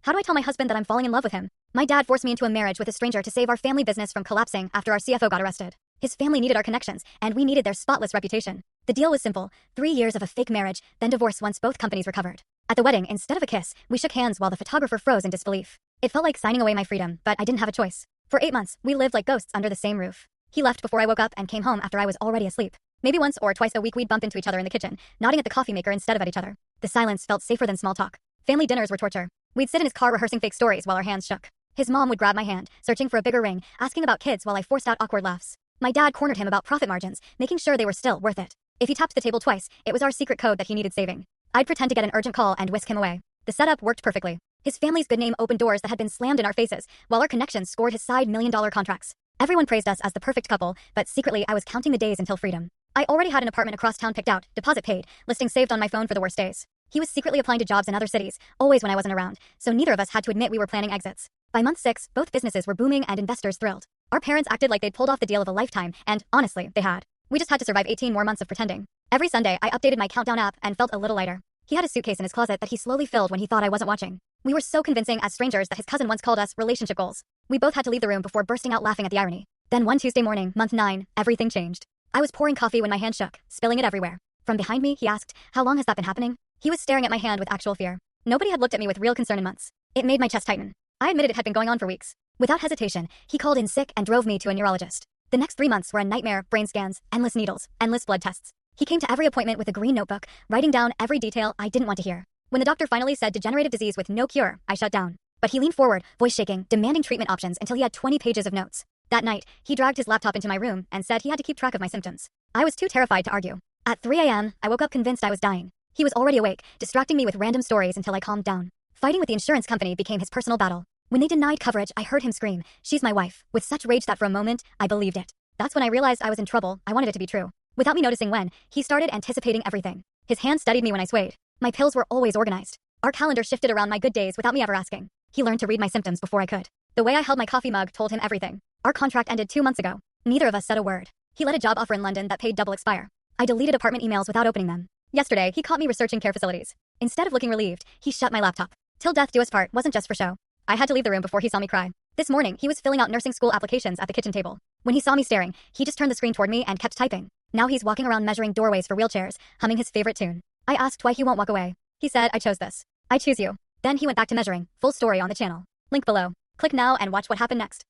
How do I tell my husband that I'm falling in love with him? My dad forced me into a marriage with a stranger to save our family business from collapsing after our CFO got arrested. His family needed our connections, and we needed their spotless reputation. The deal was simple: 3 years of a fake marriage, then divorce once both companies recovered. At the wedding, instead of a kiss, we shook hands while the photographer froze in disbelief. It felt like signing away my freedom, but I didn't have a choice. For 8 months, we lived like ghosts under the same roof. He left before I woke up and came home after I was already asleep. Maybe once or twice a week we'd bump into each other in the kitchen, nodding at the coffee maker instead of at each other. The silence felt safer than small talk. Family dinners were torture. We'd sit in his car rehearsing fake stories while our hands shook. His mom would grab my hand, searching for a bigger ring, asking about kids while I forced out awkward laughs. My dad cornered him about profit margins, making sure they were still worth it. If he tapped the table twice, it was our secret code that he needed saving. I'd pretend to get an urgent call and whisk him away. The setup worked perfectly. His family's good name opened doors that had been slammed in our faces, while our connections scored his side million-dollar contracts. Everyone praised us as the perfect couple, but secretly I was counting the days until freedom. I already had an apartment across town picked out, deposit paid, listing saved on my phone for the worst days. He was secretly applying to jobs in other cities, always when I wasn't around, so neither of us had to admit we were planning exits. By month 6, both businesses were booming and investors thrilled. Our parents acted like they'd pulled off the deal of a lifetime, and honestly, they had. We just had to survive 18 more months of pretending. Every Sunday, I updated my countdown app and felt a little lighter. He had a suitcase in his closet that he slowly filled when he thought I wasn't watching. We were so convincing as strangers that his cousin once called us relationship goals. We both had to leave the room before bursting out laughing at the irony. Then one Tuesday morning, month 9, everything changed. I was pouring coffee when my hand shook, spilling it everywhere. From behind me, he asked, "How long has that been happening?" He was staring at my hand with actual fear. Nobody had looked at me with real concern in months. It made my chest tighten. I admitted it had been going on for weeks. Without hesitation, he called in sick and drove me to a neurologist. The next 3 months were a nightmare: brain scans, endless needles, endless blood tests. He came to every appointment with a green notebook, writing down every detail I didn't want to hear. When the doctor finally said degenerative disease with no cure, I shut down. But he leaned forward, voice shaking, demanding treatment options until he had 20 pages of notes. That night, he dragged his laptop into my room and said he had to keep track of my symptoms. I was too terrified to argue. At 3 a.m., I woke up convinced I was dying. He was already awake, distracting me with random stories until I calmed down. Fighting with the insurance company became his personal battle. When they denied coverage, I heard him scream, "She's my wife," with such rage that for a moment, I believed it. That's when I realized I was in trouble. I wanted it to be true. Without me noticing when, he started anticipating everything. His hand studied me when I swayed. My pills were always organized. Our calendar shifted around my good days without me ever asking. He learned to read my symptoms before I could. The way I held my coffee mug told him everything. Our contract ended 2 months ago. Neither of us said a word. He let a job offer in London that paid double expire. I deleted apartment emails without opening them. Yesterday, he caught me researching care facilities. Instead of looking relieved, he shut my laptop. Till death do us part wasn't just for show. I had to leave the room before he saw me cry. This morning, he was filling out nursing school applications at the kitchen table. When he saw me staring, he just turned the screen toward me and kept typing. Now he's walking around measuring doorways for wheelchairs, humming his favorite tune. I asked why he won't walk away. He said, "I chose this. I choose you." Then he went back to measuring. Full story on the channel. Link below. Click now and watch what happened next.